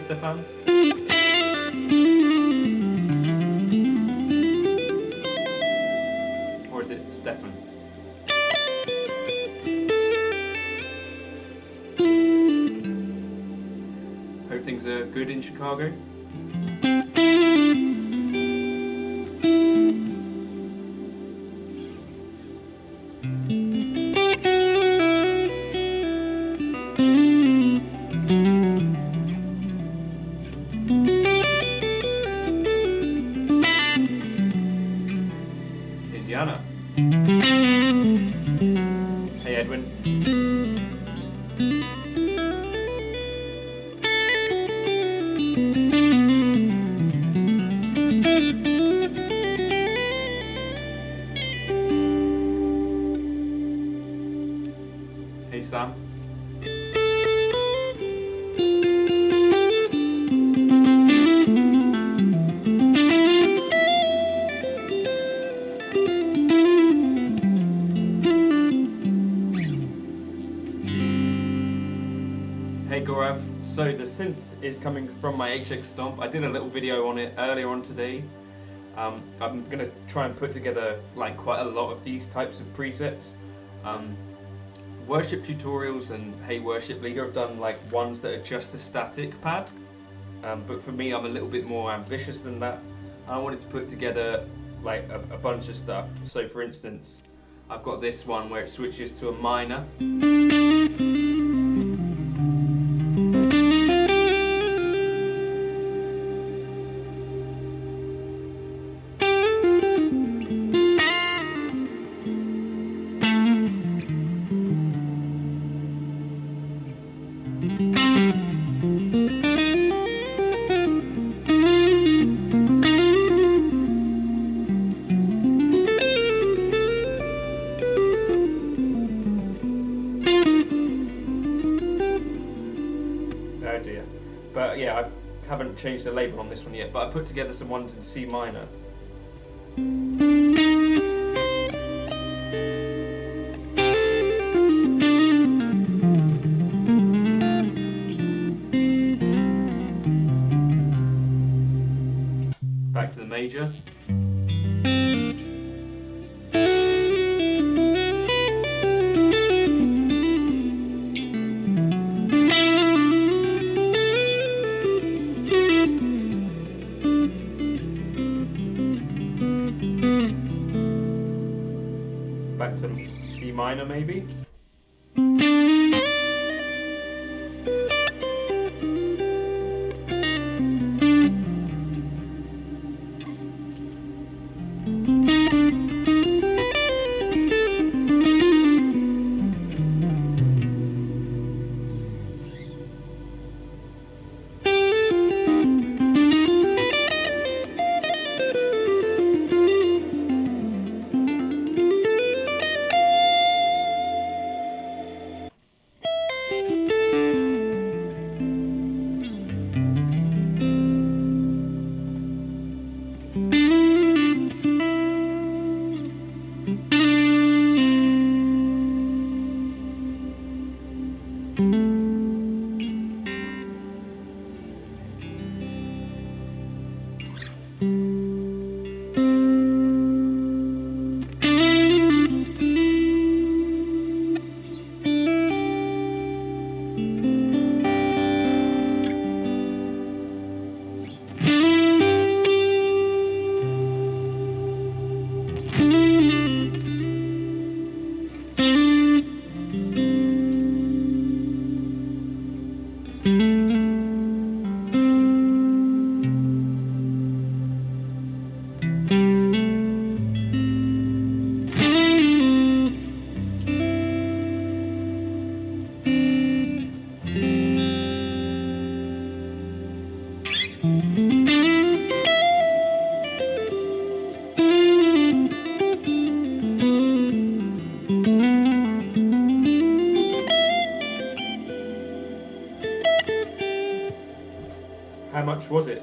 Stefan? Or is it Stefan? Hope things are good in Chicago. Indiana. Hey Edwin. Hey Sam. Hey Gaurav, so the synth is coming from my HX Stomp. I did a little video on it earlier on today. I'm going to try and put together like quite a lot of these types of presets. Worship tutorials and Hey Worship Leader have done like ones that are just a static pad, but for me I'm a little bit more ambitious than that. I wanted to put together like a bunch of stuff. So for instance, I've got this one where it switches to a minor. Oh dear. But yeah, I haven't changed the label on this one yet, but I put together some ones in C minor. Back to the major. Back to C minor maybe. How much was it?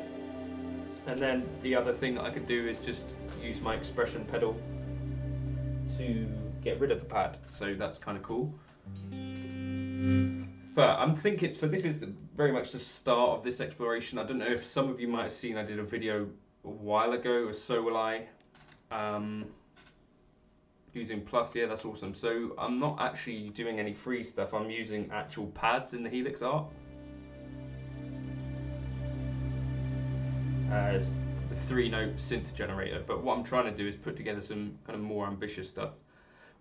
And then the other thing that I could do is just use my expression pedal to get rid of the pad, so that's kind of cool. But I'm thinking, so this is very much the start of this exploration. I don't know if some of you might have seen, I did a video a while ago, or so will I, using Plus. Yeah, that's awesome. So I'm not actually doing any free stuff. I'm using actual pads in the Helix art. As the 3-note synth generator. But what I'm trying to do is put together some kind of more ambitious stuff.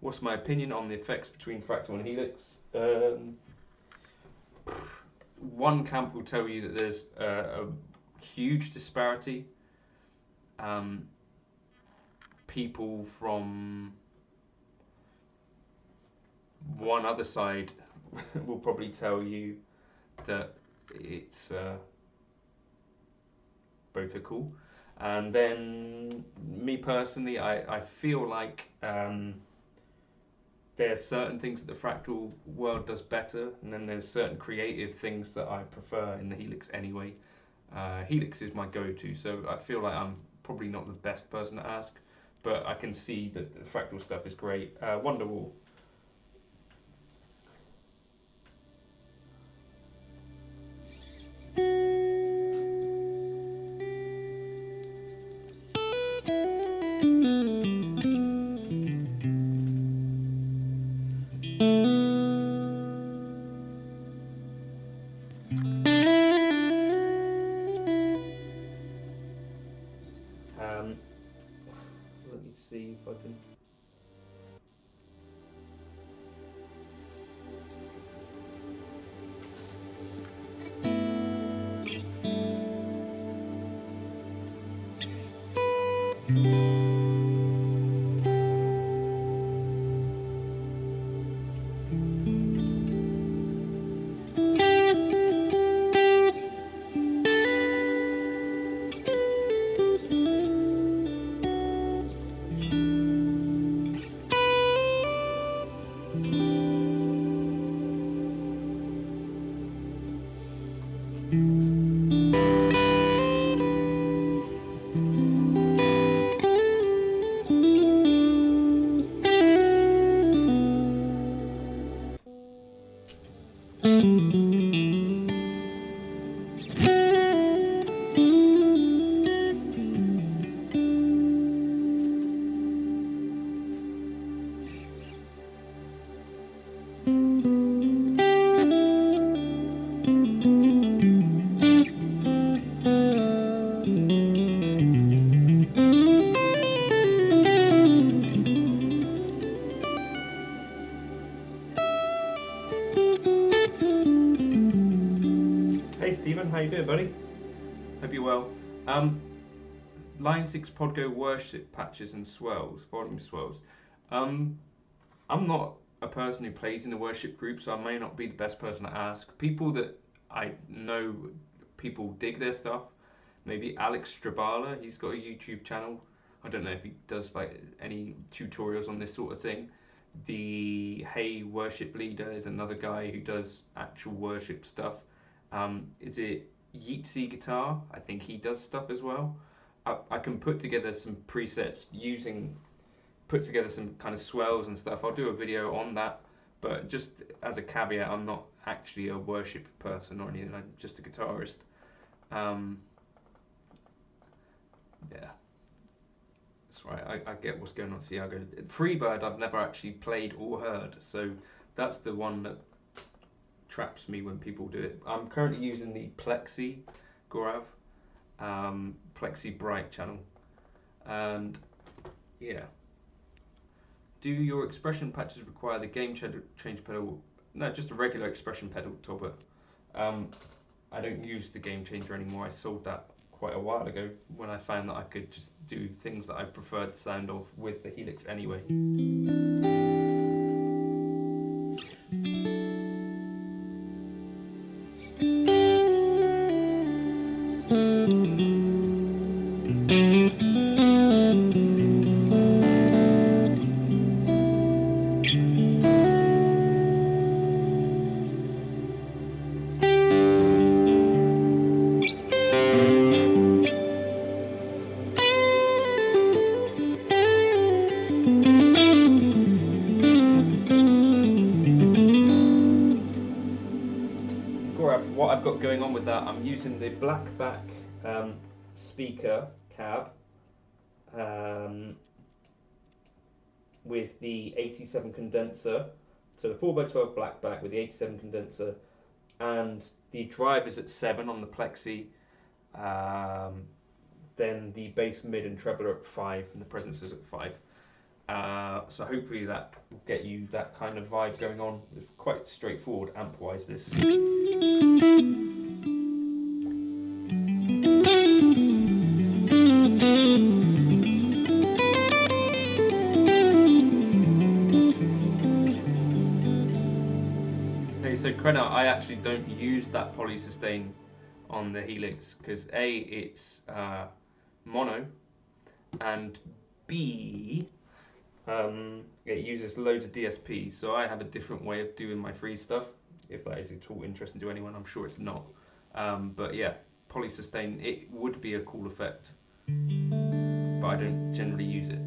What's my opinion on the effects between Fractal and Helix? One camp will tell you that there's a huge disparity. People from one other side will probably tell you that it's both are cool. And then me personally, I feel like there's certain things that the Fractal world does better, and then there's certain creative things that I prefer in the Helix anyway. Helix is my go-to, so I feel like I'm probably not the best person to ask, but I can see that the Fractal stuff is great. Wonderwall. Let me see if I can. How you doing, buddy? Hope you're well. Line 6 Podgo worship patches and swells, volume swells. I'm not a person who plays in the worship group, so I may not be the best person to ask. People that I know, people dig their stuff. Maybe Alex Strabala, he's got a YouTube channel. I don't know if he does like any tutorials on this sort of thing. The Hey Worship Leader is another guy who does actual worship stuff. Is it Yeatsy Guitar? I think he does stuff as well. I can put together some presets put together some kind of swells and stuff. I'll do a video on that, but just as a caveat, I'm not actually a worship person or anything. I'm just a guitarist. Yeah, that's right. I get what's going on. Siago. Freebird, I've never actually played or heard, so that's the one that traps me when people do it. I'm currently using the Plexi Gorav, Plexi Bright channel, and yeah. Do your expression patches require the game change pedal? No, just a regular expression pedal, Talbot. I don't use the game changer anymore. I sold that quite a while ago when I found that I could just do things that I preferred the sound of with the Helix anyway. going on with that, I'm using the Blackback speaker cab with the 87 condenser, so the 4x12 Blackback with the 87 condenser, and the driver's at 7 on the Plexi, then the bass, mid and treble are at 5 and the presence is at 5. So hopefully that will get you that kind of vibe going on. It's quite straightforward amp-wise, this. Okay, so credit, I actually don't use that polysustain on the Helix because A, it's mono, and B, it uses loads of DSP, so I have a different way of doing my free stuff. If that is at all interesting to anyone, I'm sure it's not. But yeah, polysustain, it would be a cool effect, but I don't generally use it.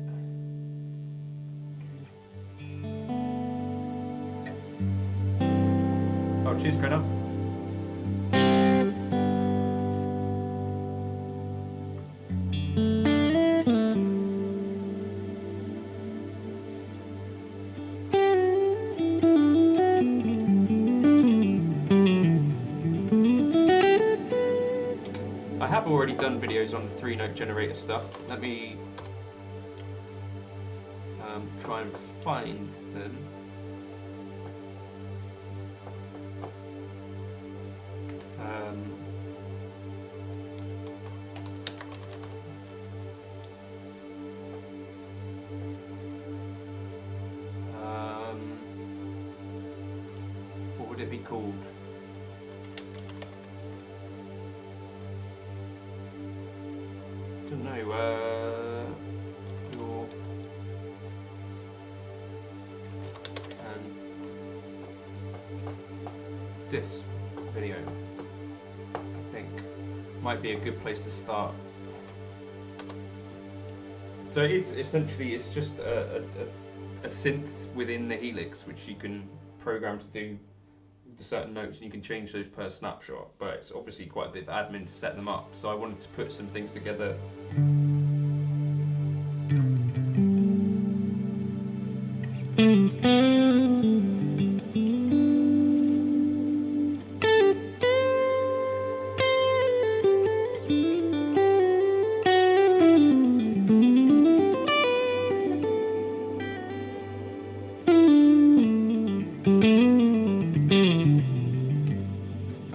Oh, cheers, Crenna. I have already done videos on the 3-note generator stuff. Let me try and find them. What would it be called? Don't know. This video, I think, might be a good place to start. So it is essentially, it's just a synth within the Helix, which you can program to do the certain notes, and you can change those per snapshot, but it's obviously quite a bit of admin to set them up, so I wanted to put some things together.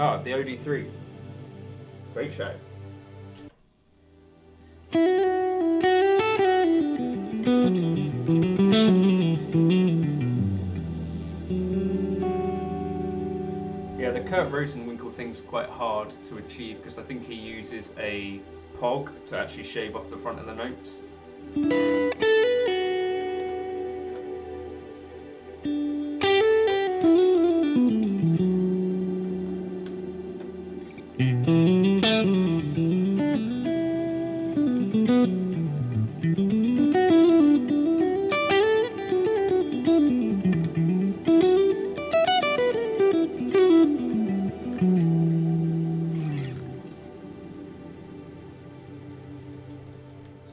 Ah, the OD3. Great show. Yeah, the Kurt Rosenwinkel thing's quite hard to achieve because I think he uses a POG to actually shave off the front of the notes.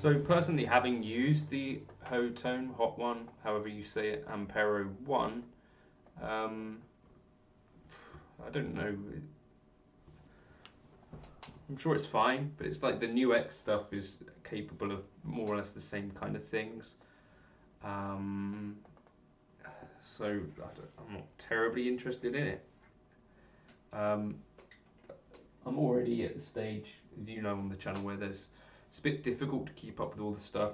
So personally, having used the Hotone Hot One, however you say it, Ampero 1, I don't know. I'm sure it's fine, but it's like the new X stuff is capable of more or less the same kind of things. So I'm not terribly interested in it. I'm already at the stage, you know, on the channel where it's a bit difficult to keep up with all the stuff,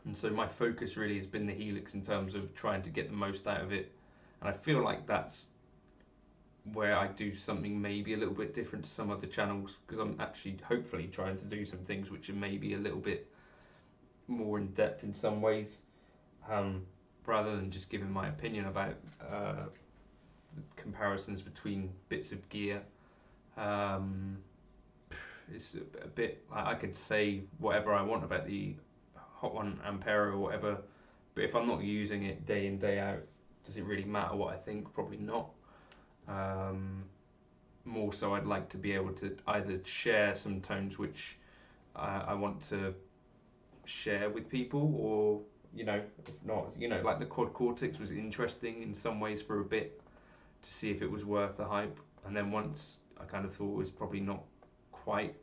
and so my focus really has been the Helix in terms of trying to get the most out of it, and I feel like that's where I do something maybe a little bit different to some other channels, because I'm actually hopefully trying to do some things which are maybe a little bit more in depth in some ways, rather than just giving my opinion about comparisons between bits of gear. It's a bit, I could say whatever I want about the Hot One Ampero or whatever, but if I'm not using it day in, day out, does it really matter what I think? Probably not. more so I'd like to be able to either share some tones which I want to share with people, or if not, like the quad cortex was interesting in some ways for a bit to see if it was worth the hype, and then once I kind of thought it was probably not quite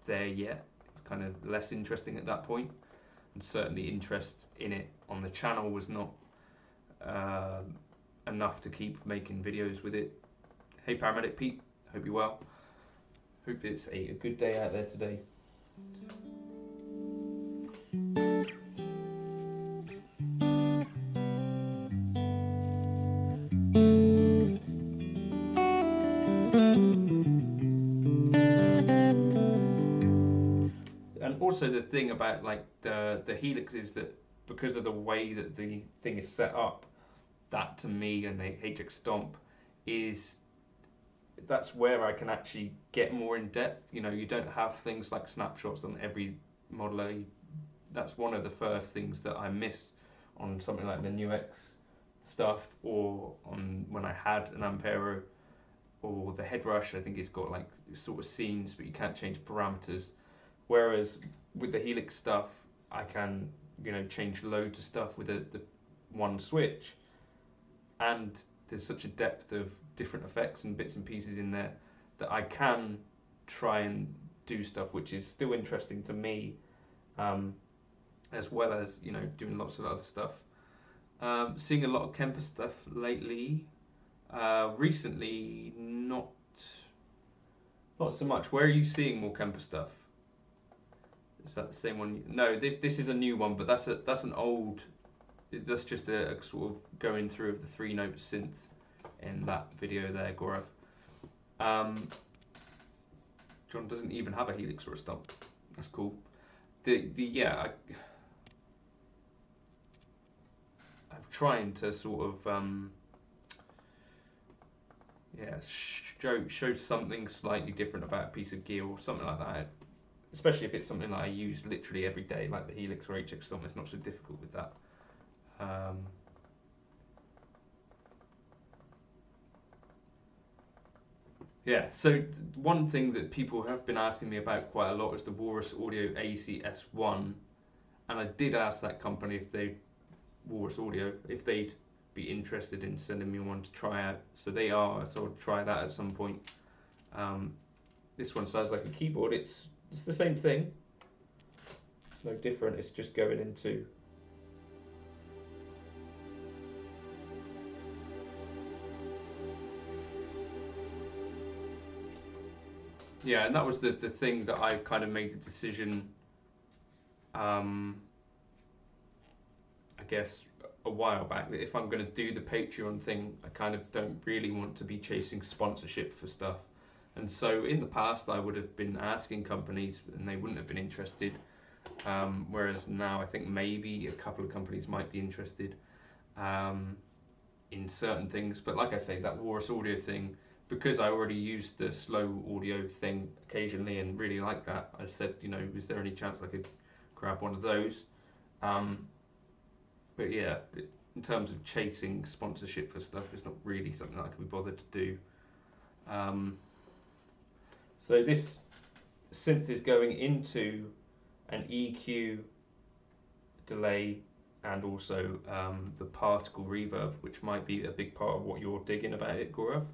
there yet, it's kind of less interesting at that point, and certainly interest in it on the channel was not enough to keep making videos with it. Hey Paramedic Pete, hope you're well. Hope it's a good day out there today. And also the thing about like the Helix is that because of the way that the thing is set up, that to me and the Helix Stomp that's where I can actually get more in depth. You don't have things like snapshots on every modeler. That's one of the first things that I miss on something like the New X stuff, or on when I had an Ampero or the Head Rush. I think it's got like sort of scenes, but you can't change parameters. Whereas with the Helix stuff, I can change loads of stuff with the one switch, and there's such a depth of different effects and bits and pieces in there that I can try and do stuff which is still interesting to me, as well as doing lots of other stuff. Seeing a lot of Kemper stuff lately. Recently, not so much. Where are you seeing more Kemper stuff? Is that the same one? No, this is a new one, but that's an old. That's just a sort of going through of the 3-note synth in that video there, Gaurav. John doesn't even have a Helix or a Stomp. That's cool. I'm trying to sort of show something slightly different about a piece of gear or something like that. Especially if it's something that I use literally every day, like the Helix or HX Stomp. It's not so difficult with that. So one thing that people have been asking me about quite a lot is the Walrus Audio ACS1, and I did ask that company, Walrus Audio, if they'd be interested in sending me one to try out. So they are, so I'll try that at some point. This one sounds like a keyboard. It's the same thing. No different. It's just going into. Yeah, and that was the thing that I kind of made the decision, I guess, a while back, that if I'm going to do the Patreon thing, I kind of don't really want to be chasing sponsorship for stuff. And so in the past, I would have been asking companies and they wouldn't have been interested. Whereas now I think maybe a couple of companies might be interested in certain things. But like I say, that Walrus Audio thing, because I already used the slow audio thing occasionally and really like that, I said, is there any chance I could grab one of those? But yeah, in terms of chasing sponsorship for stuff, it's not really something that I can be bothered to do. So this synth is going into an EQ delay and also the particle reverb, which might be a big part of what you're digging about it, Gaurav.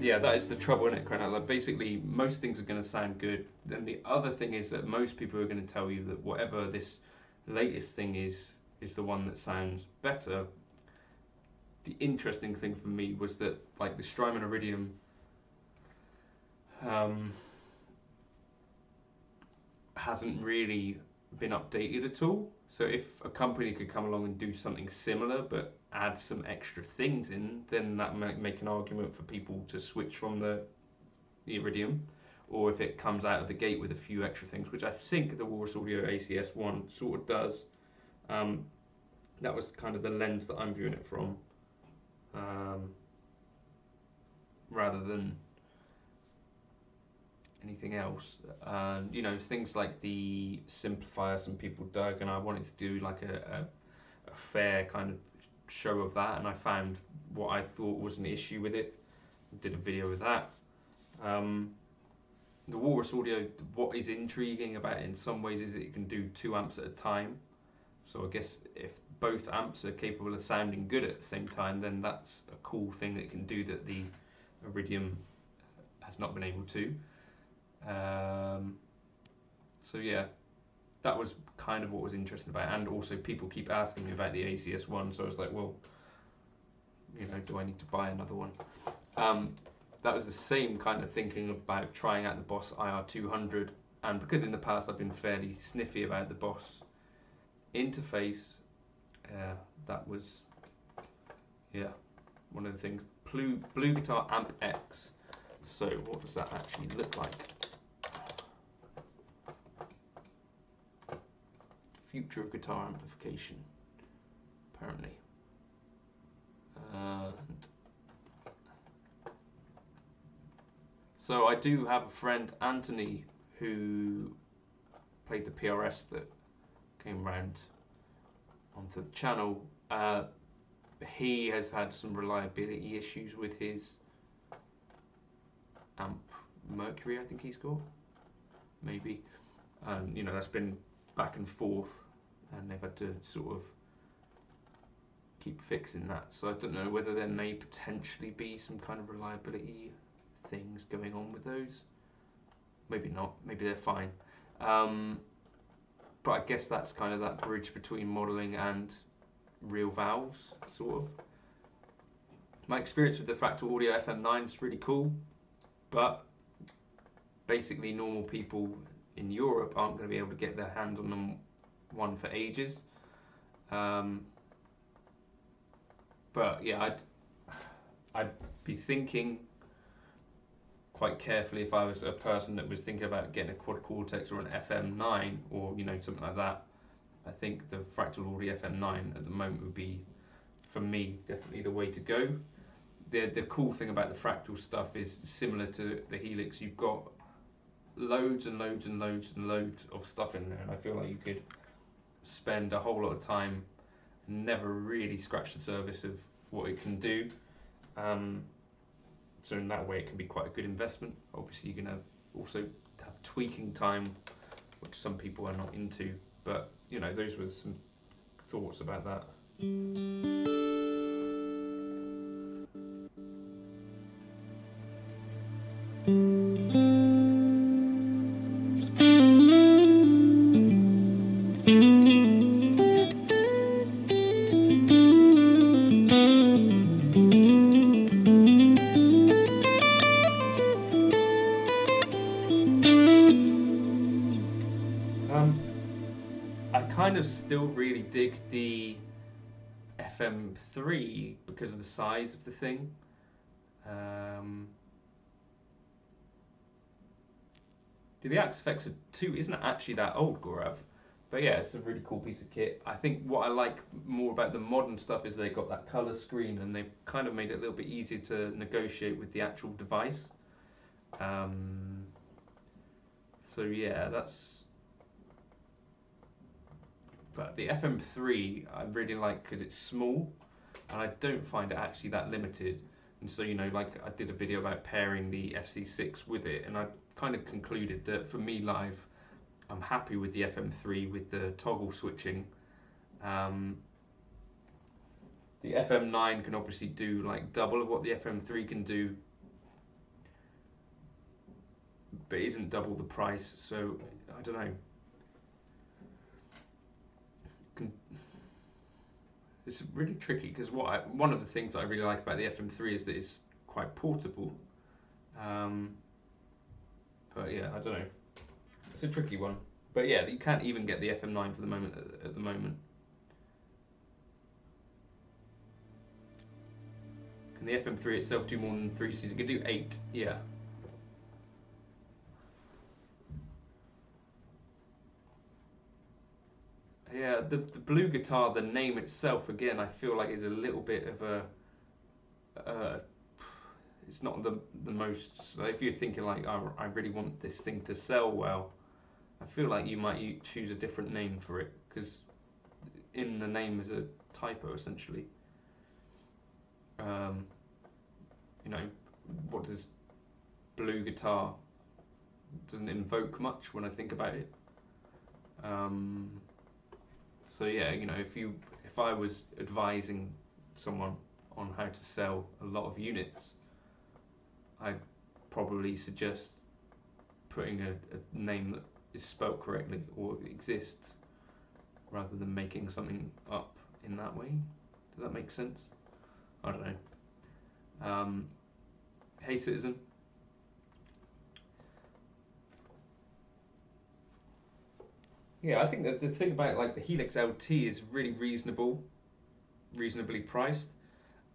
Yeah, that is the trouble in it, Cranella. Like, basically, most things are going to sound good. Then the other thing is that most people are going to tell you that whatever this latest thing is the one that sounds better. The interesting thing for me was that, like, the Strymon Iridium hasn't really been updated at all. So if a company could come along and do something similar but add some extra things in, then that might make an argument for people to switch from the the Iridium, or if it comes out of the gate with a few extra things, which I think the Walrus Audio ACS1 sort of does. That was kind of the lens that I'm viewing it from, rather than anything else. You know, things like the simplifier some people dug, and I wanted to do like a fair kind of show of that, and I found what I thought was an issue with it. Did a video with that. The Walrus Audio, what is intriguing about it in some ways is that it can do 2 amps at a time. So I guess if both amps are capable of sounding good at the same time, then that's a cool thing that it can do that the Iridium has not been able to. So yeah, that was kind of what was interesting about it. And also people keep asking me about the ACS1, so I was like, well, you know, do I need to buy another one? That was the same kind of thinking about trying out the Boss IR200, and because in the past I've been fairly sniffy about the Boss interface, that was, yeah, one of the things. Blue Guitar Amp X. So what does that actually look like? Future of guitar amplification, apparently. So I do have a friend, Anthony, who played the PRS that came round onto the channel. He has had some reliability issues with his amp Mercury, I think he's got, maybe. You know, that's been back and forth, and they've had to sort of keep fixing that. So I don't know whether there may potentially be some kind of reliability things going on with those. Maybe not, maybe they're fine. But I guess that's kind of that bridge between modelling and real valves, sort of. My experience with the Fractal Audio FM9 is really cool, but basically normal people in Europe aren't going to be able to get their hands on them one for ages. But yeah, I'd be thinking quite carefully if I was a person that was thinking about getting a quad cortex or an FM9 or, you know, something like that. I think the Fractal Audio FM9 at the moment would be, for me, definitely the way to go. The cool thing about the Fractal stuff is similar to the Helix. You've got loads and loads and loads and loads of stuff in there, and I feel like you could spend a whole lot of time and never really scratch the surface of what it can do. So in that way it can be quite a good investment. Obviously you're going to also have tweaking time, which some people are not into, but you know, those were some thoughts about that. I kind of still really dig the FM3 because of the size of the thing. The Axe Effects 2 isn't actually that old, Gaurav, but yeah, it's a really cool piece of kit. I think what I like more about the modern stuff is they've got that colour screen, and they've kind of made it a little bit easier to negotiate with the actual device. So yeah, that's... But the FM3 I really like because it's small, and I don't find it actually that limited. And so, you know, like I did a video about pairing the FC6 with it, and I kind of concluded that for me live, I'm happy with the FM3 with the toggle switching. The FM9 can obviously do like double of what the FM3 can do, but it isn't double the price, so I don't know. It's really tricky because one of the things I really like about the FM3 is that it's quite portable. But yeah, I don't know. It's a tricky one. But yeah, you can't even get the FM9 for the moment at the moment. Can the FM3 itself do more than 3 Cs? It can do 8, yeah. Yeah, the blue guitar, the name itself, again, I feel like is a little bit of a. It's not the most. So if you're thinking like, oh, I really want this thing to sell well, I feel like you might choose a different name for it, because in the name is a typo essentially. You know, what does blue guitar doesn't invoke much when I think about it. So yeah, you know, if I was advising someone on how to sell a lot of units, I'd probably suggest putting a name that is spelt correctly or exists, rather than making something up in that way. Does that make sense? I don't know. Hey Citizen. Yeah, I think that the thing about like the Helix LT is really reasonably priced.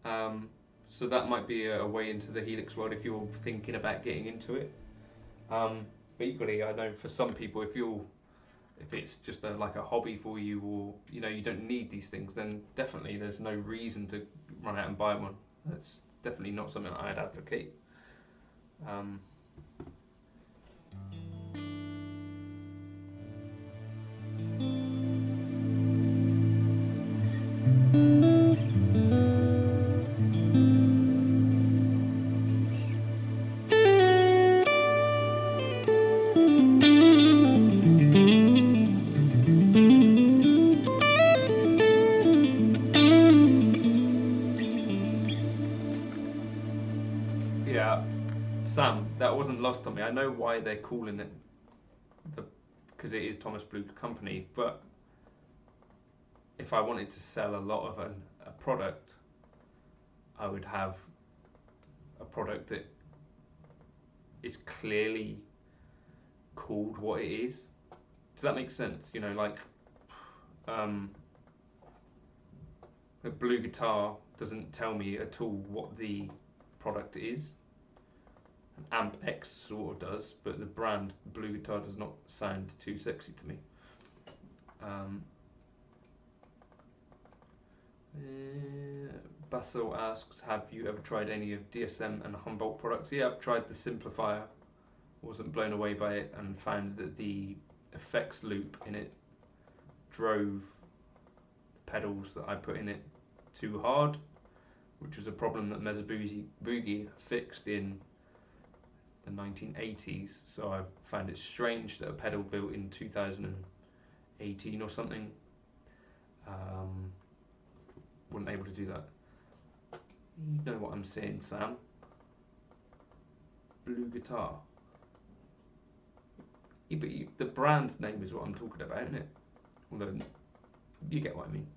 So that might be a way into the Helix world if you're thinking about getting into it. But equally, I know for some people, if it's just like a hobby for you, or you know you don't need these things, then definitely there's no reason to run out and buy one. That's definitely not something I'd advocate. Yeah, Sam, that wasn't lost on me. I know why they're calling it because it is Thomas Blue Company, but if I wanted to sell a lot of a product, I would have a product that is clearly called what it is. Does that make sense? You know, like a blue guitar doesn't tell me at all what the product is. Amp X sort of does, but the brand blue guitar does not sound too sexy to me. Basil asks, have you ever tried any of DSM and Humboldt products? Yeah, I've tried the Simplifier. Wasn't blown away by it, and found that the effects loop in it drove the pedals that I put in it too hard, which was a problem that Mesa Boogie fixed in the 1980s. So I found it strange that a pedal built in 2018 or something wasn't able to do that. You know what I'm saying, Sam? Blue guitar. Yeah, but the brand name is what I'm talking about, isn't it? Although, you get what I mean.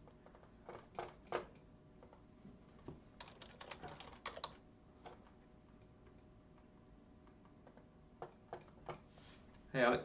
Hey, Alec.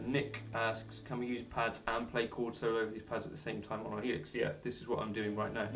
Nick asks, can we use pads and play chord solo over these pads at the same time on our Helix? Yeah, this is what I'm doing right now.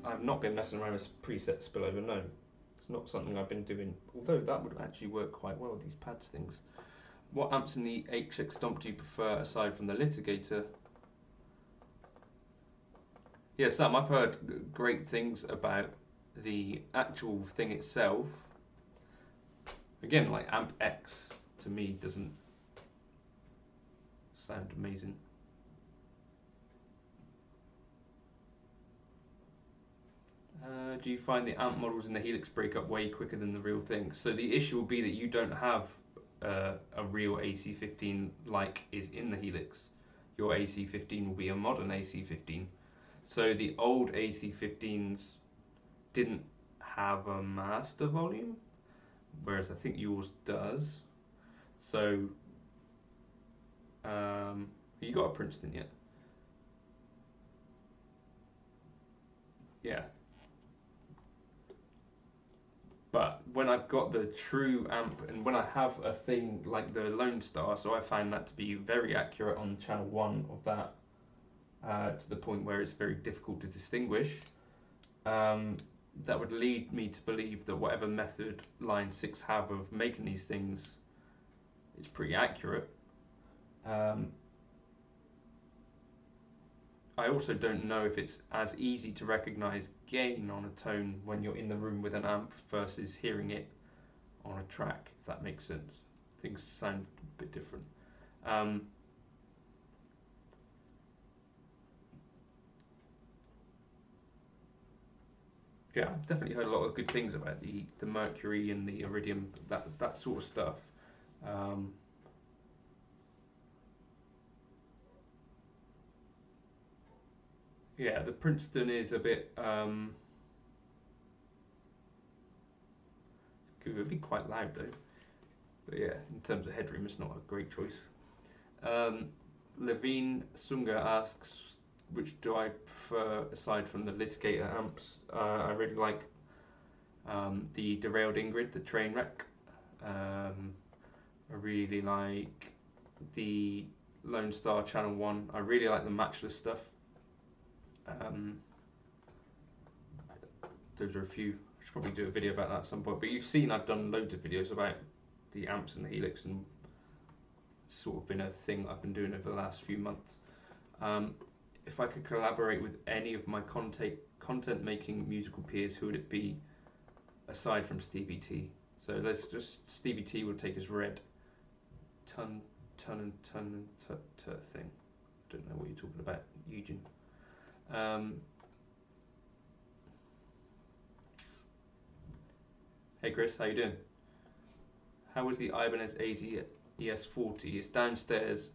I've not been messing around with preset spillover, no. It's not something I've been doing, although that would actually work quite well with these pads things. What amps in the HX Stomp do you prefer aside from the litigator? Yeah, Sam, I've heard great things about the actual thing itself. Again, like Amp X to me doesn't sound amazing. Do you find the amp models in the Helix break up way quicker than the real thing? So the issue will be that you don't have a real AC15 like is in the Helix. Your AC15 will be a modern AC15. So the old AC15s didn't have a master volume, whereas I think yours does. So, you got a Princeton yet? Yeah. But when I've got the true amp, and when I have a thing like the Lone Star, so I find that to be very accurate on channel 1 of that, to the point where it's very difficult to distinguish. That would lead me to believe that whatever method Line 6 have of making these things is pretty accurate. I also don't know if it's as easy to recognise gain on a tone when you're in the room with an amp versus hearing it on a track, if that makes sense. Things sound a bit different. Yeah, I've definitely heard a lot of good things about the Mercury and the Iridium, that sort of stuff. Yeah, the Princeton is a bit. It would be quite loud though. But yeah, in terms of headroom, it's not a great choice. Levine Sunga asks, which do I prefer aside from the litigator amps? I really like the Derailed Ingrid, the Trainwreck. I really like the Lone Star Channel 1. I really like the Matchless stuff. Those are a few. I should probably do a video about that at some point. But you've seen I've done loads of videos about the amps and the Helix, and it's sort of been a thing I've been doing over the last few months. If I could collaborate with any of my content making musical peers, who would it be aside from Stevie T? So let's just, Stevie T will take his red ton thing. I don't know what you're talking about, Eugene. Hey Chris, how you doing? How was the Ibanez AZ ES40? It's downstairs.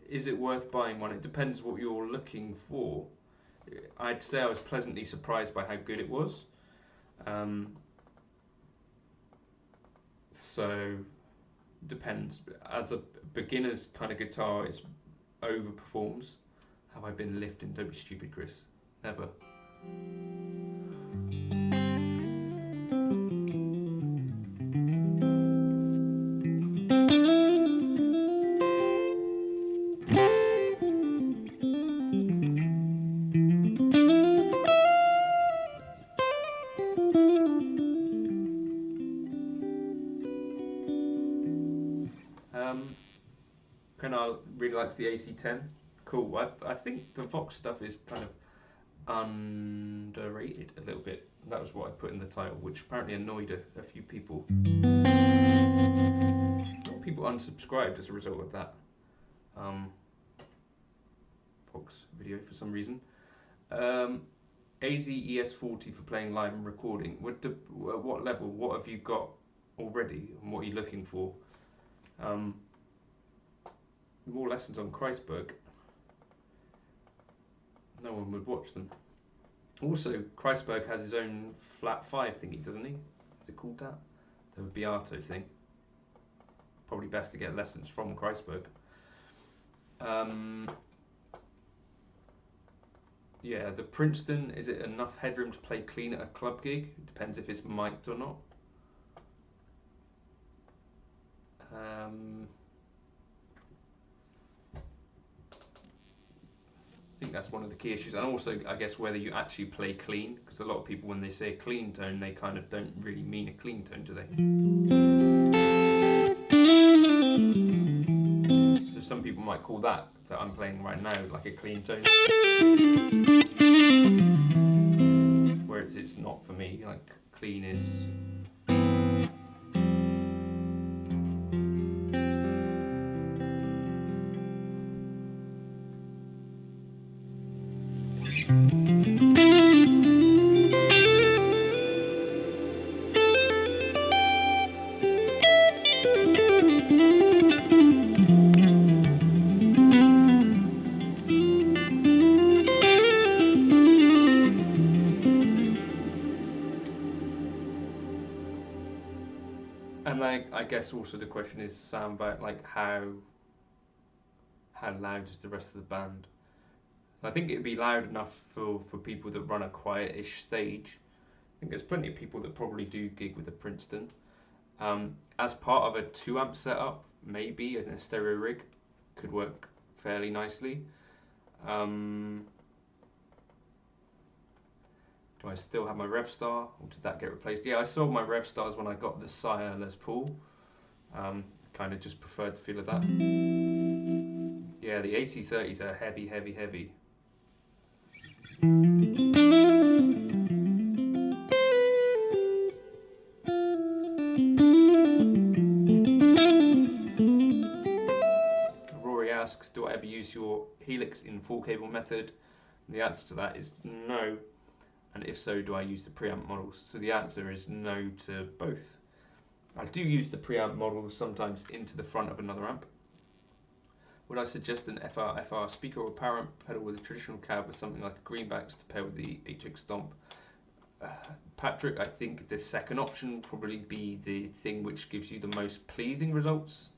Is it worth buying one? It depends what you're looking for. I'd say I was pleasantly surprised by how good it was. So, depends. As a beginner's kind of guitar, it overperforms. Have I been lifting? Don't be stupid, Chris. Never. Canal really likes the AC10. Cool. I think the Vox stuff is kind of underrated a little bit. That was what I put in the title, which apparently annoyed a few people. A lot of people unsubscribed as a result of that Vox video for some reason. AZ ES40 for playing live and recording. What level? What have you got already, and what are you looking for? More lessons on Kreisberg. No one would watch them. Also, Kreisberg has his own flat 5 thingy, doesn't he? Is it called that? The Beato thing. Probably best to get lessons from Kreisberg. Yeah, the Princeton, is it enough headroom to play clean at a club gig? It depends if it's mic'd or not. think that's one of the key issues, and also I guess whether you actually play clean, because a lot of people when they say clean tone, they kind of don't really mean a clean tone, do they? So some people might call that I'm playing right now like a clean tone, whereas it's not for me. Like clean is. And like, I guess also the question is, Sam, about like how loud is the rest of the band? I think it'd be loud enough for people that run a quiet-ish stage. I think there's plenty of people that probably do gig with a Princeton. As part of a 2-amp setup, maybe in a stereo rig could work fairly nicely. Do I still have my Rev Star, or did that get replaced? Yeah, I sold my Rev Stars when I got the Sire Les Paul. Kind of just preferred the feel of that. Yeah, the AC30s are heavy, heavy, heavy. Rory asks, do I ever use your Helix in full cable method? And the answer to that is no. And if so, do I use the preamp models? So the answer is no to both. I do use the preamp models sometimes into the front of another amp. Would I suggest an FR speaker or power amp pedal with a traditional cab with something like a greenbacks to pair with the HX Stomp? Patrick, I think the second option will probably be the thing which gives you the most pleasing results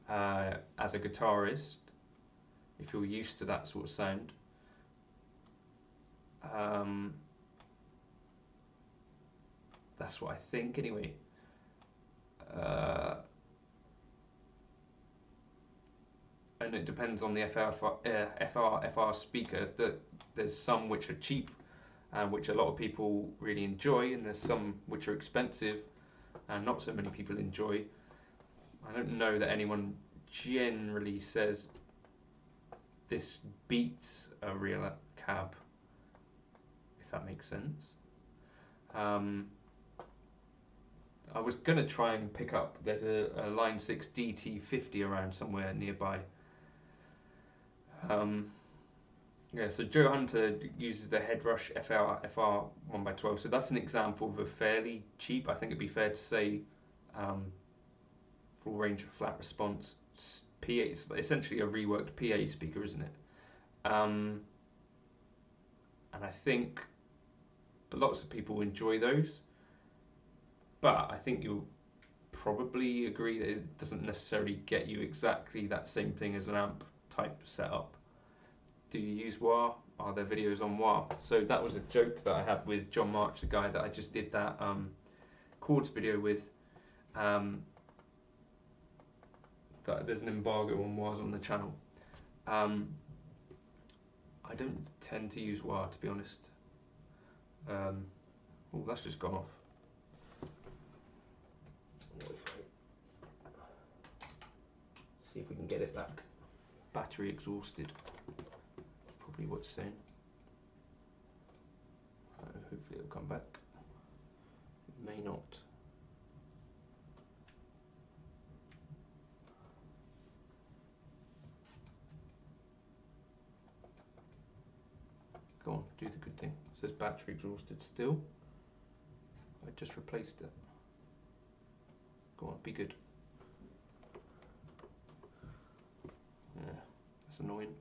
as a guitarist, if you're used to that sort of sound. That's what I think anyway. And it depends on the FR speaker. There's some which are cheap and which a lot of people really enjoy, and there's some which are expensive and not so many people enjoy. I don't know that anyone generally says this beats a real cab, if that makes sense. I was going to try and pick up, there's a Line 6 DT50 around somewhere nearby. Yeah, so Joe Hunter uses the Headrush FR 1x12, so that's an example of a fairly cheap, I think it'd be fair to say, full range of flat response PA. It's essentially a reworked PA speaker, isn't it? And I think lots of people enjoy those, but I think you'll probably agree that it doesn't necessarily get you exactly that same thing as an amp type setup. Do you use wah? Are there videos on wah? So that was a joke that I had with John March, the guy that I just did that chords video with. That there's an embargo on wahs on the channel. I don't tend to use wah, to be honest. Oh, that's just gone off. See if we can get it back. Battery exhausted. Probably what's saying. Hopefully it'll come back. It may not. Go on, do the good thing. It says battery exhausted still. I just replaced it. Go on, be good. Yeah, that's annoying.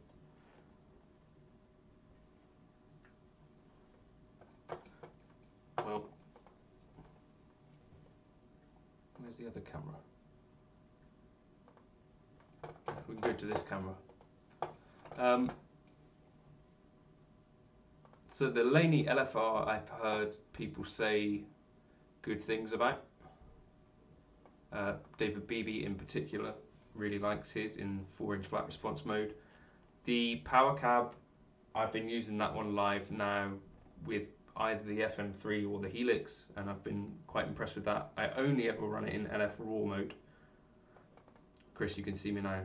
Well, where's the other camera? We can go to this camera. So the Laney LFR, I've heard people say good things about. David Beebe in particular really likes his in 4-inch flat response mode. The power cab I've been using that one live now with either the FM3 or the Helix, and I've been quite impressed with that. I only ever run it in LF RAW mode. Chris, you can see me now.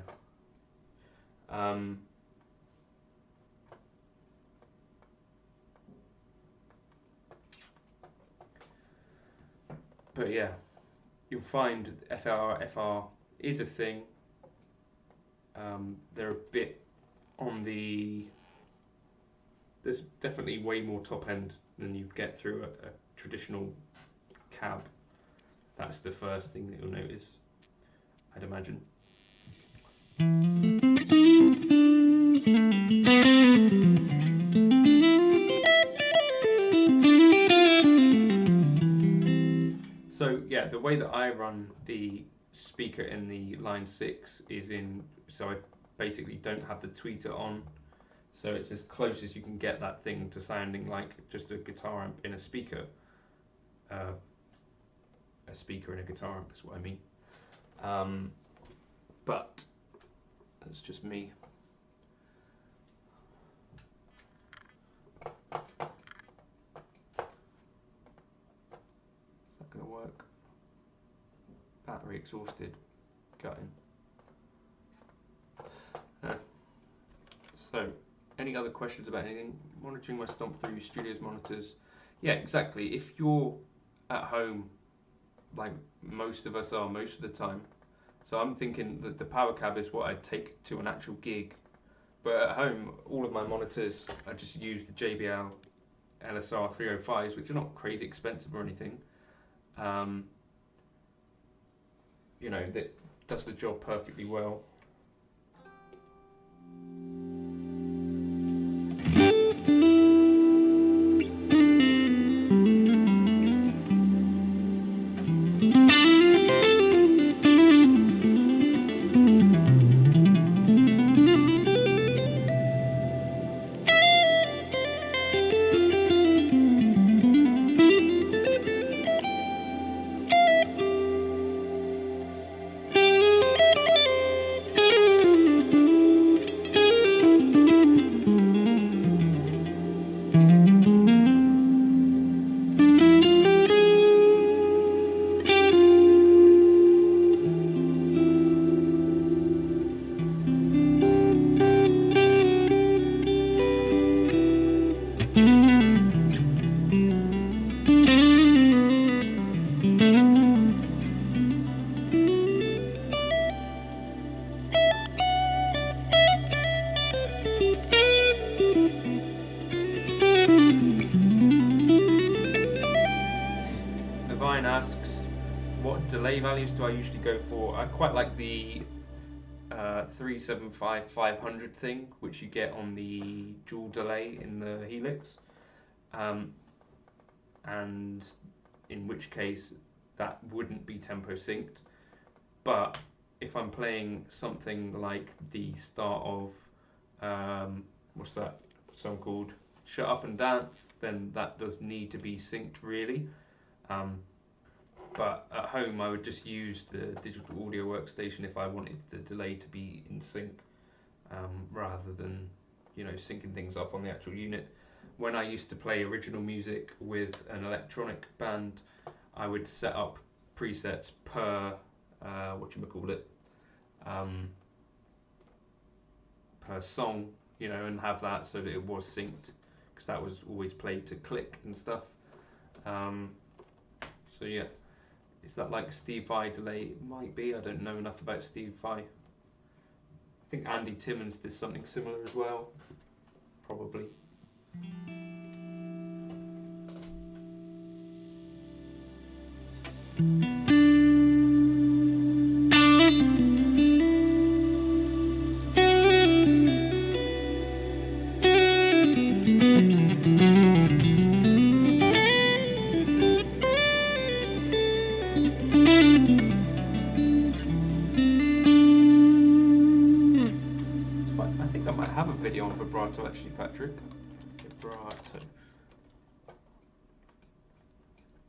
But yeah, you'll find FR is a thing. They're a bit on the... There's definitely way more top end than you get through a traditional cab. That's the first thing that you'll notice, I'd imagine. So yeah, the way that I run the speaker in the line 6 is so I basically don't have the tweeter on, so it's as close as you can get that thing to sounding like just a guitar amp in a speaker. A speaker in a guitar amp is what I mean. But that's just me. Is that going to work? Battery exhausted. Gutting. So, any other questions about anything? Monitoring my Stomp through Studios monitors. Yeah, exactly. If you're at home, like most of us are most of the time, so I'm thinking that the power cab is what I'd take to an actual gig. But at home, all of my monitors, I just use the JBL LSR 305s, which are not crazy expensive or anything. You know, that does the job perfectly well. Asks, what delay values do I usually go for? I quite like the 375-500 thing, which you get on the dual delay in the Helix, and in which case that wouldn't be tempo synced. But if I'm playing something like the start of what's that song called, Shut Up and Dance, then that does need to be synced really. But at home I would just use the digital audio workstation if I wanted the delay to be in sync, rather than, you know, syncing things up on the actual unit. When I used to play original music with an electronic band, I would set up presets per per song, you know, and have that so that it was synced, because that was always played to click and stuff. So yeah. Is that like Steve Vai delay? It might be. I don't know enough about Steve Vai. I think Andy Timmons did something similar as well. Probably. On vibrato actually, Patrick. Vibrato.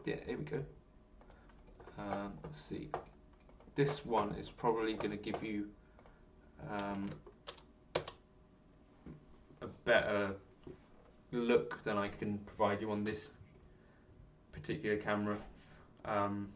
Yeah, here we go. Let's see. This one is probably going to give you a better look than I can provide you on this particular camera. Um,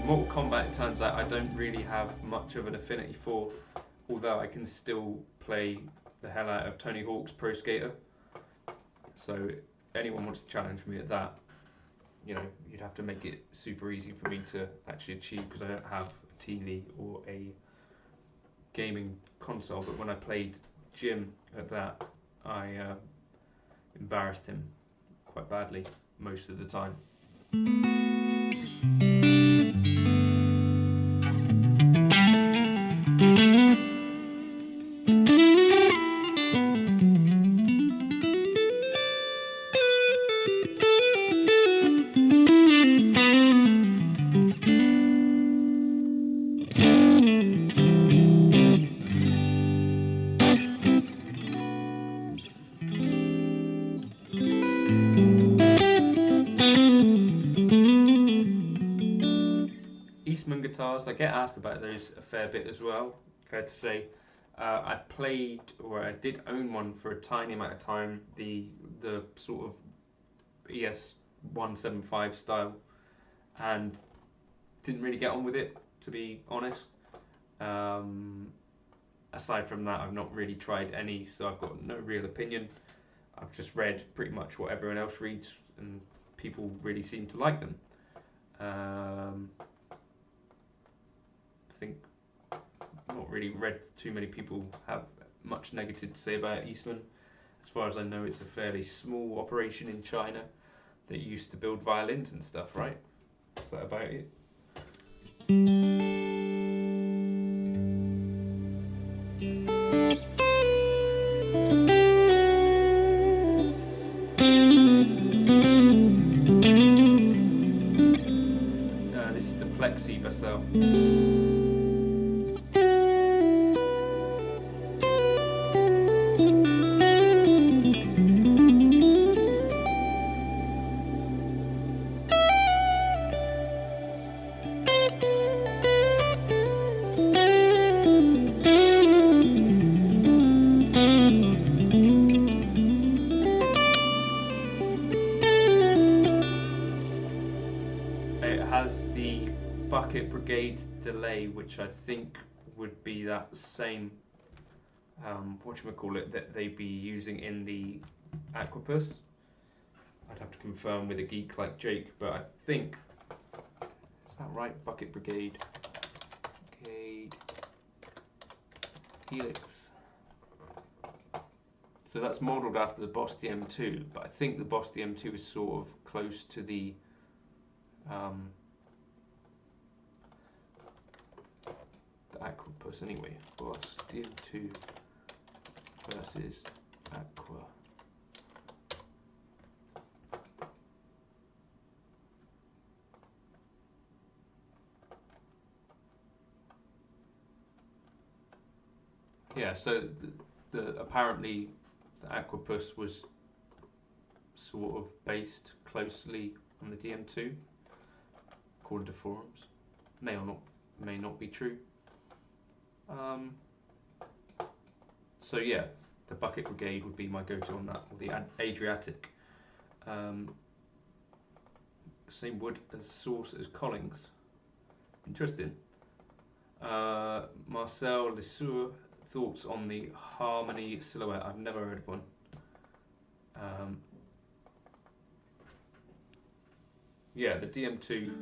Mortal Kombat, it turns out I don't really have much of an affinity for, although I can still play the hell out of Tony Hawk's Pro Skater. So anyone wants to challenge me at that, you know, you'd have to make it super easy for me to actually achieve, because I don't have a TV or a gaming console. But when I played Jim at that, I embarrassed him quite badly most of the time. Guitars, I get asked about those a fair bit as well, fair to say. I played, or I did own one for a tiny amount of time, the sort of ES 175 style, and didn't really get on with it, to be honest. Aside from that, I've not really tried any, so I've got no real opinion. I've just read pretty much what everyone else reads, and people really seem to like them. I think not really read too many people have much negative to say about Eastman. As far as I know, it's a fairly small operation in China that used to build violins and stuff, right? Is that about it? This is the Plexi Vassal. Bucket Brigade delay, which I think would be that same whatchamacallit that they'd be using in the Aquapus. I'd have to confirm with a geek like Jake, but I think, is that right? Bucket Brigade Helix. So that's modelled after the Boss DM2, but I think the Boss DM2 is sort of close to the Aquapus anyway. Boss DM2 versus Aqua. Yeah, so apparently the Aquapus was sort of based closely on the DM2, according to forums. May not be true. So yeah, the Bucket Brigade would be my go-to on that, or the Adriatic. Same wood as source as Collings. Interesting. Marcel Lesueur, thoughts on the Harmony Silhouette? I've never heard of one. Yeah, the DM2.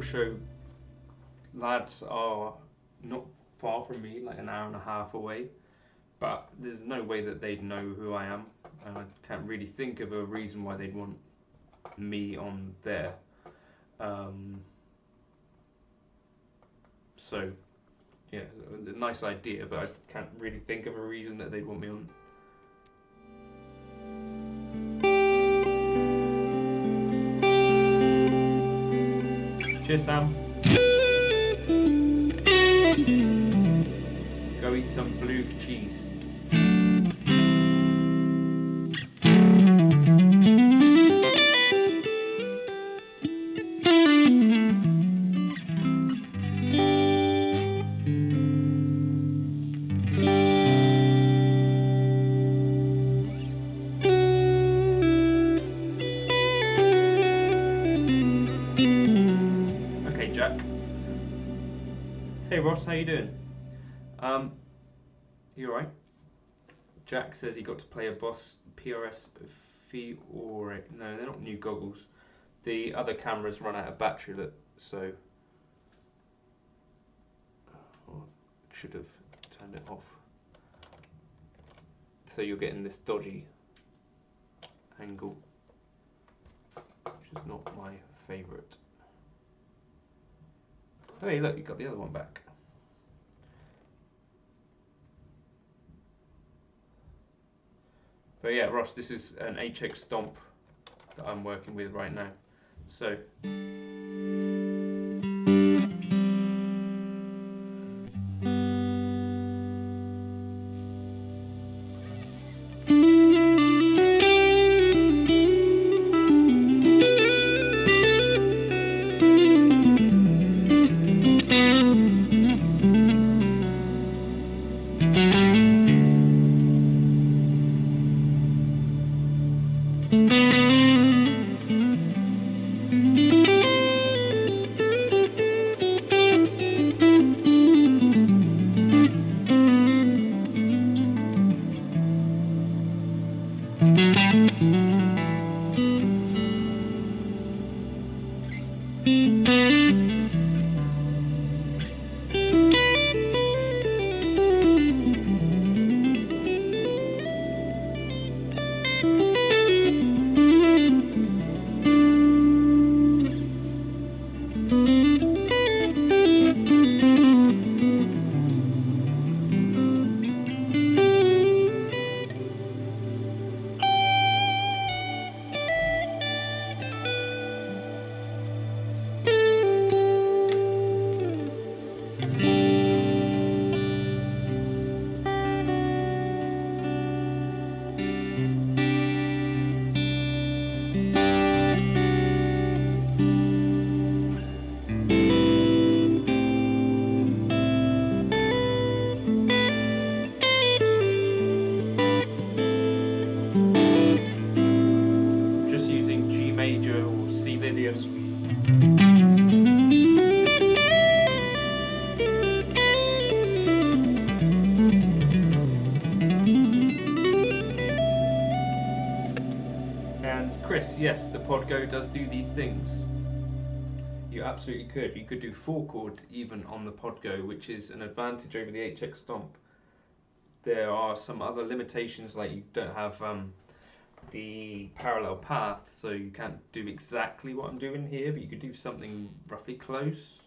show lads are not far from me, like an hour and a half away, but there's no way that they'd know who I am, and I can't really think of a reason why they'd want me on there. So yeah, a nice idea, but I can't really think of a reason that they'd want me on. Cheers, Sam. Go eat some blue cheese. Hey Ross, how you doing? You alright? Jack says he got to play a boss PRS Fiore. No, they're not new goggles. The other cameras run out of battery, so should have turned it off. So you're getting this dodgy angle, which is not my favourite. Oh, hey, look, you got the other one back. But yeah, Ross, this is an HX Stomp that I'm working with right now. So yes, the Podgo does do these things. You absolutely could. You could do 4 chords even on the Podgo, which is an advantage over the HX Stomp. There are some other limitations, like you don't have the parallel path, so you can't do exactly what I'm doing here, but you could do something roughly close.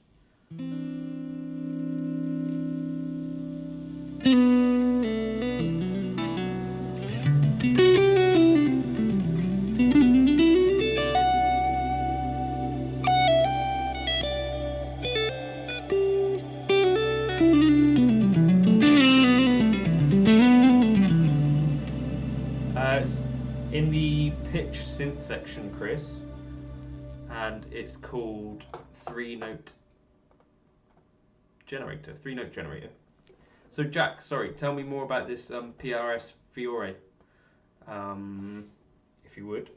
In the pitch synth section, Chris, and it's called 3-note generator. So Jack, sorry, tell me more about this PRS Fiore, if you would.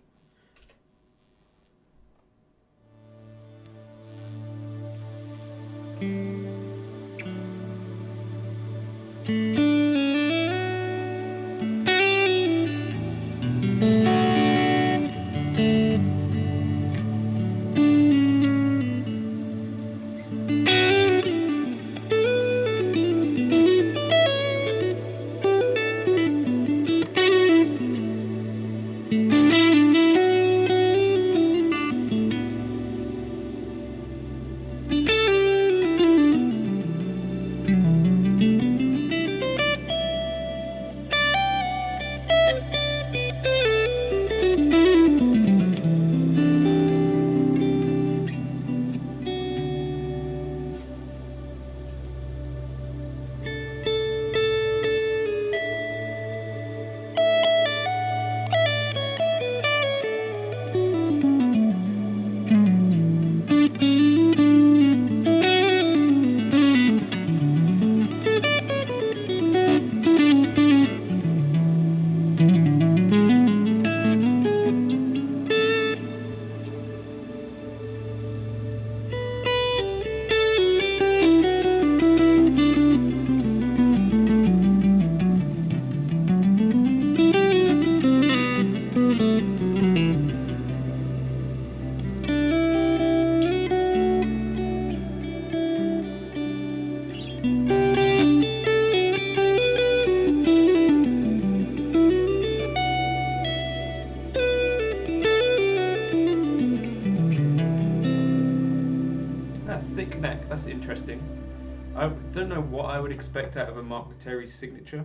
I don't know what I would expect out of a Mark Letterry's signature.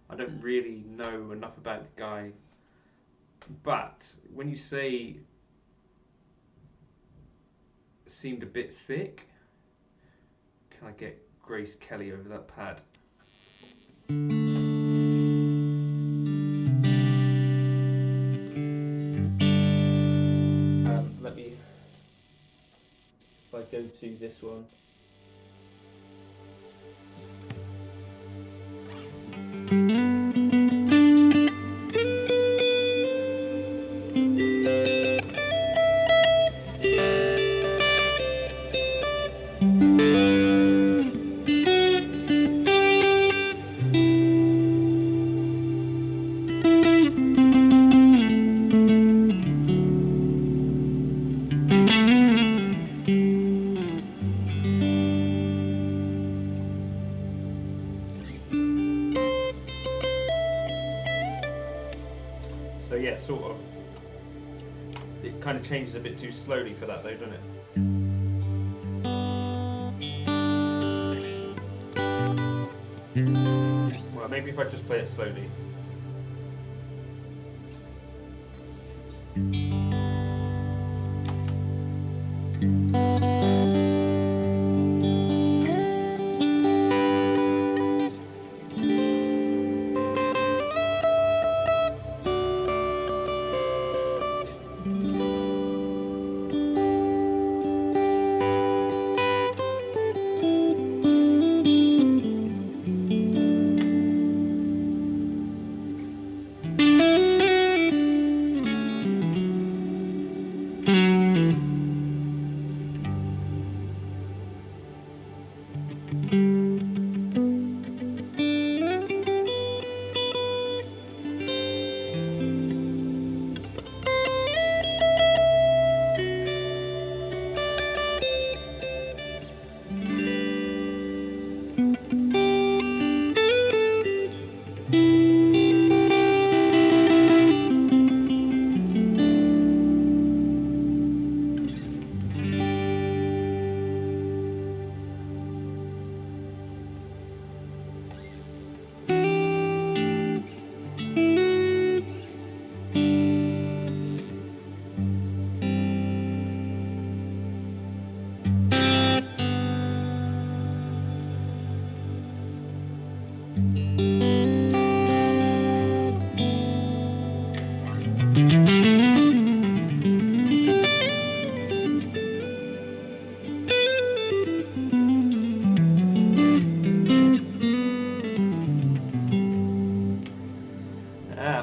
I don't really know enough about the guy. But when you say it seemed a bit thick, can I get Grace Kelly over that pad? Let me, if I go to this one. So yeah, sort of. It kind of changes a bit too slowly for that though, doesn't it? Well, maybe if I just play it slowly.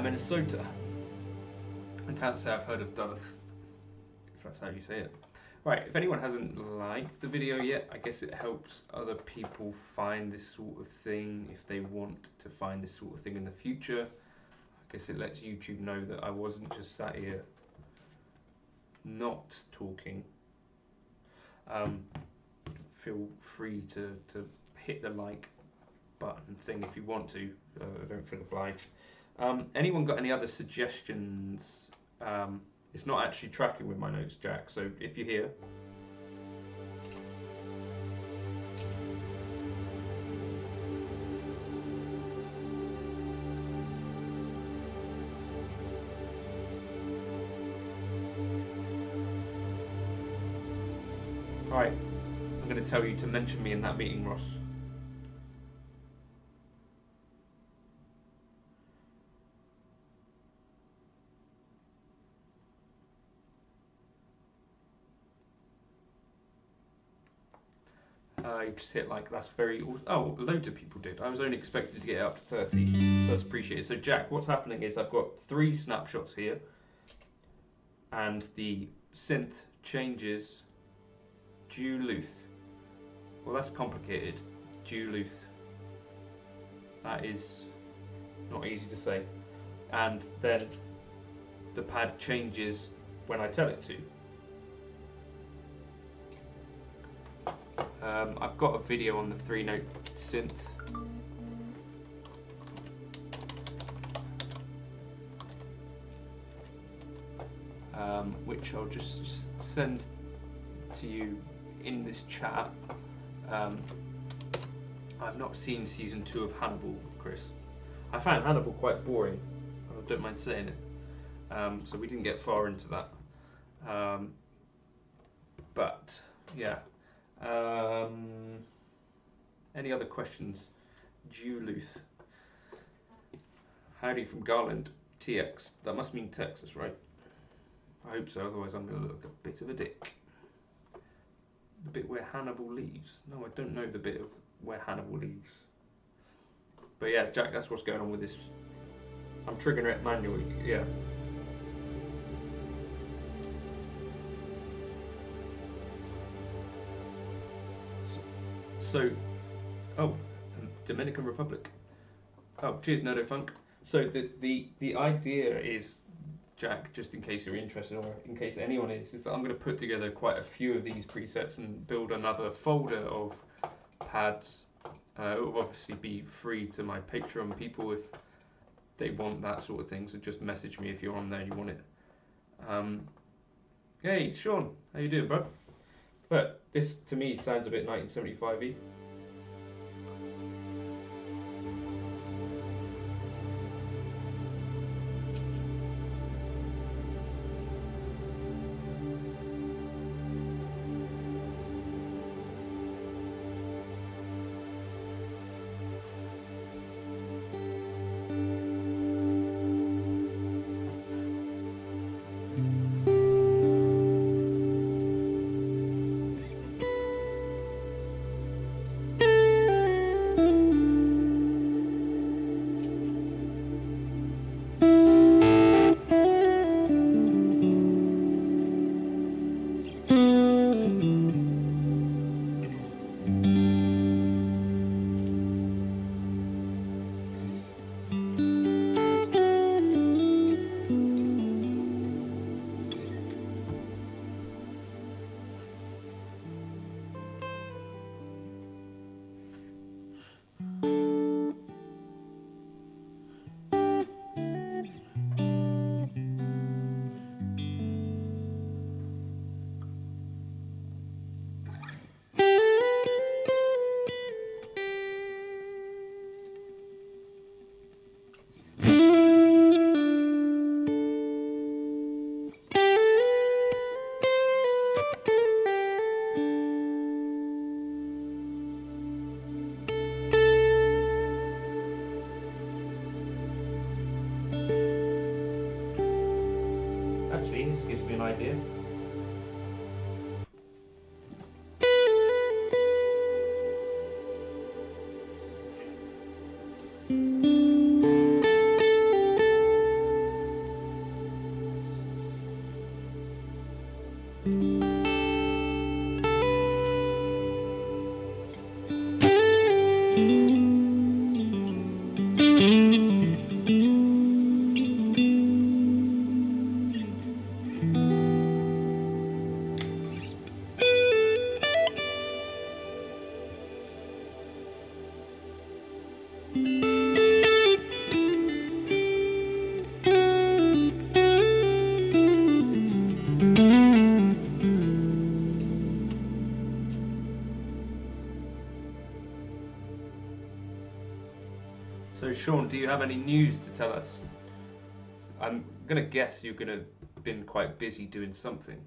Minnesota. I can't say I've heard of Duluth, if that's how you say it. Right, if anyone hasn't liked the video yet, I guess it helps other people find this sort of thing if they want to find this sort of thing in the future. I guess it lets YouTube know that I wasn't just sat here not talking. Feel free to hit the like button thing if you want to. Don't feel obliged. Anyone got any other suggestions? It's not actually tracking with my notes, Jack, so if you're here. Right, I'm going to tell you to mention me in that meeting, Ross. You just hit like, that's very, oh, loads of people did. I was only expected to get up to 30, so that's appreciated. So Jack, what's happening is I've got 3 snapshots here, and the synth changes Duluth. Well, that's complicated. Duluth. That is not easy to say. And then the pad changes when I tell it to. I've got a video on the 3-note synth. Which I'll just send to you in this chat. I've not seen season 2 of Hannibal, Chris. I found Hannibal quite boring. I don't mind saying it. So we didn't get far into that. But yeah. Any other questions? Duluth. Howdy from Garland. TX. That must mean Texas, right? I hope so, otherwise I'm going to look a bit of a dick. The bit where Hannibal leaves. No, I don't know the bit of where Hannibal leaves. But yeah, Jack, that's what's going on with this. I'm triggering it manually, yeah. So, oh, Dominican Republic. Oh, cheers, Nerdo Funk. So the idea is, Jack, just in case you're interested, or in case anyone is that I'm going to put together quite a few of these presets and build another folder of pads. It will obviously be free to my Patreon people if they want that sort of thing, so just message me if you're on there and you want it. Hey, Sean, how you doing, bro? But this, to me, sounds a bit 1975-y. This gives me an idea. So Sean, do you have any news to tell us? I'm gonna guess you're gonna been quite busy doing something,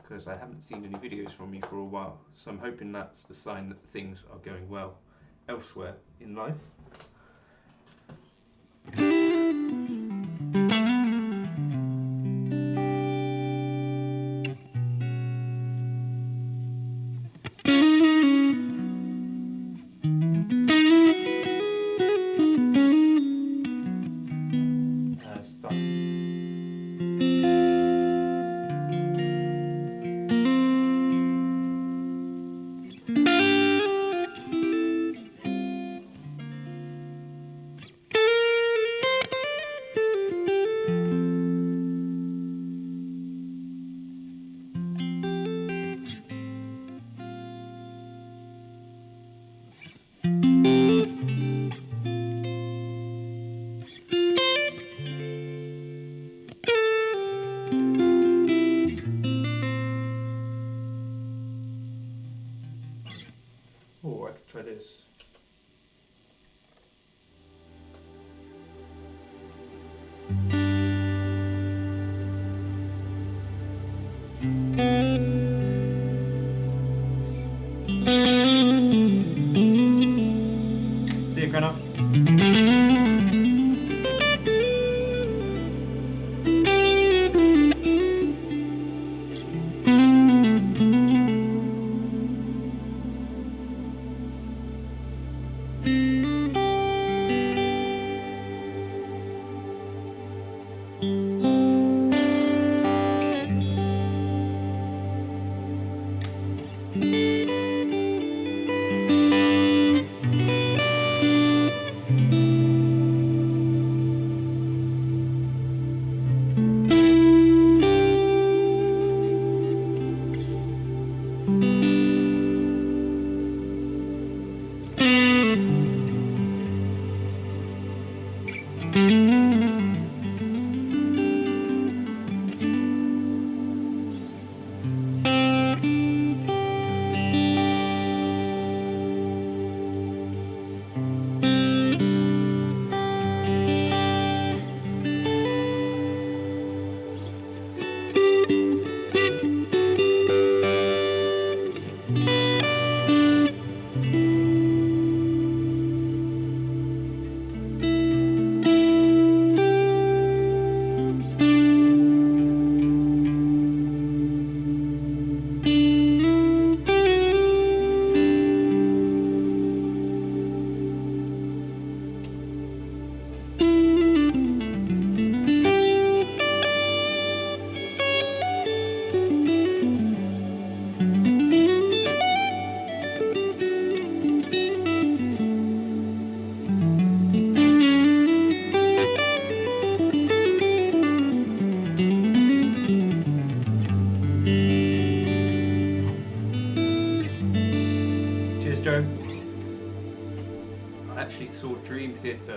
because I haven't seen any videos from you for a while. So I'm hoping that's the sign that things are going well elsewhere in life.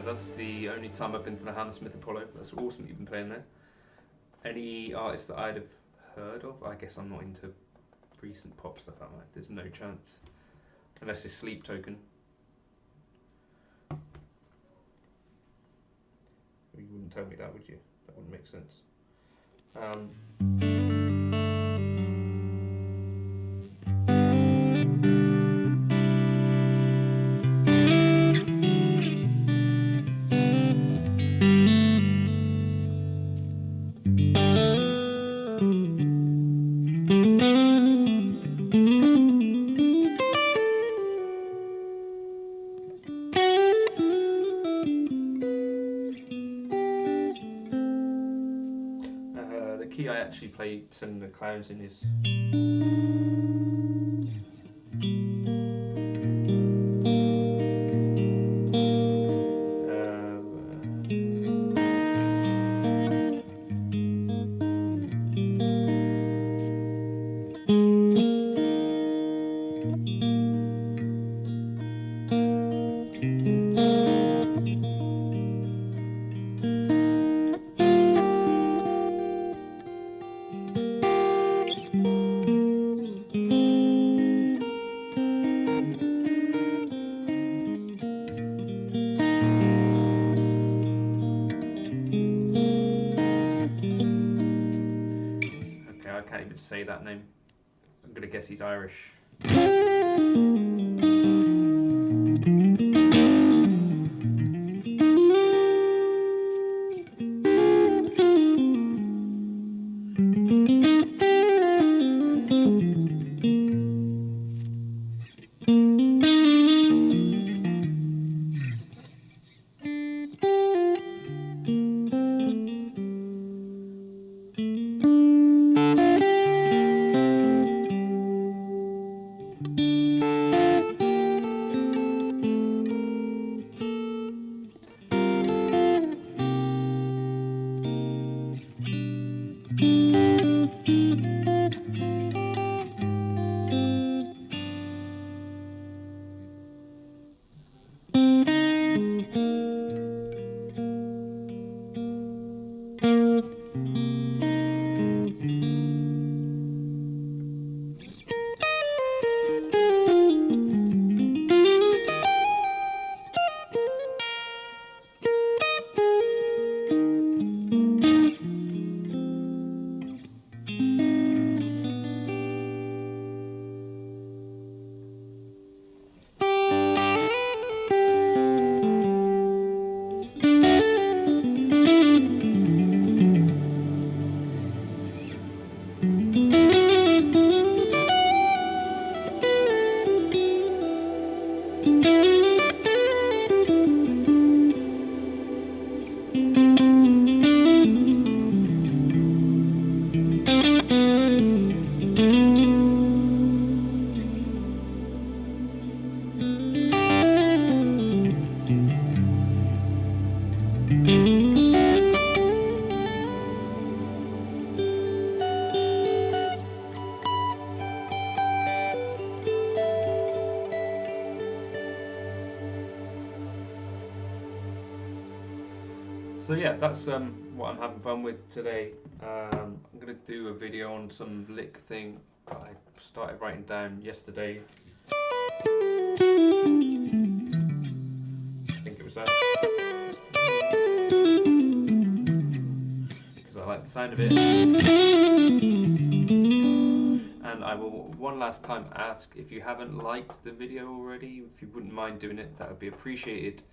That's the only time I've been to the Hammersmith Apollo. That's awesome you've been playing there. Any artists that I'd have heard of? I guess I'm not into recent pop stuff, am I? There's no chance. Unless it's Sleep Token. You wouldn't tell me that, would you? That wouldn't make sense. Key I actually play Sending the Clowns in is say that name. I'm gonna guess he's Irish. So yeah, that's what I'm having fun with today. I'm going to do a video on some lick thing that I started writing down yesterday. I think it was that. Because I like the sound of it. And I will one last time ask, if you haven't liked the video already, if you wouldn't mind doing it, that would be appreciated.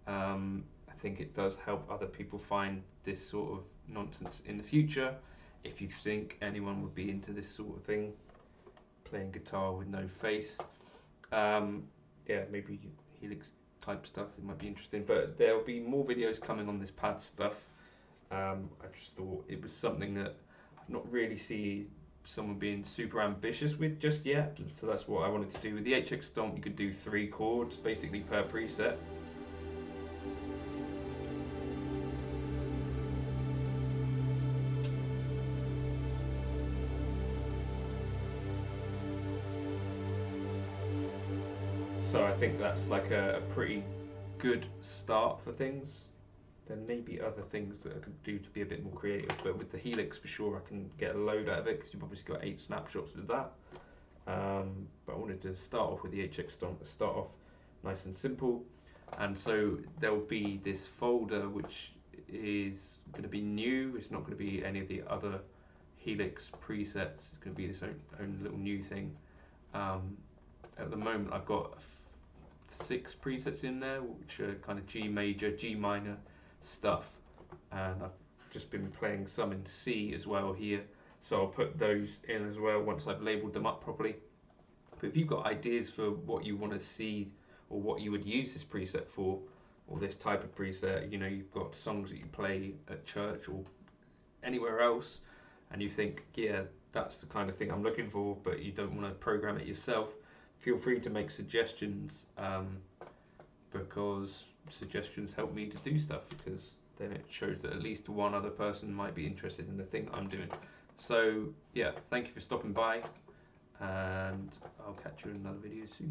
I think it does help other people find this sort of nonsense in the future. If you think anyone would be into this sort of thing, playing guitar with no face, yeah, maybe Helix type stuff, it might be interesting. But there will be more videos coming on this pad stuff. I just thought it was something that I've not really seen someone being super ambitious with just yet, so that's what I wanted to do. With the HX Stomp, you could do 3 chords basically per preset. So I think that's like a pretty good start for things. There may be other things that I could do to be a bit more creative, but with the Helix for sure I can get a load out of it, because you've obviously got 8 snapshots with that. But I wanted to start off with the HX Stomp, to start off nice and simple. And so there will be this folder which is going to be new. It's not going to be any of the other Helix presets. It's going to be this own little new thing. At the moment I've got 6 presets in there, which are kind of G major, G minor stuff, and I've just been playing some in C as well here, so I'll put those in as well once I've labelled them up properly. But if you've got ideas for what you want to see, or what you would use this preset for, or this type of preset, you know, you've got songs that you play at church or anywhere else, and you think, yeah, that's the kind of thing I'm looking for, but you don't want to program it yourself, feel free to make suggestions, because suggestions help me to do stuff, because then it shows that at least one other person might be interested in the thing I'm doing. So yeah, thank you for stopping by, and I'll catch you in another video soon.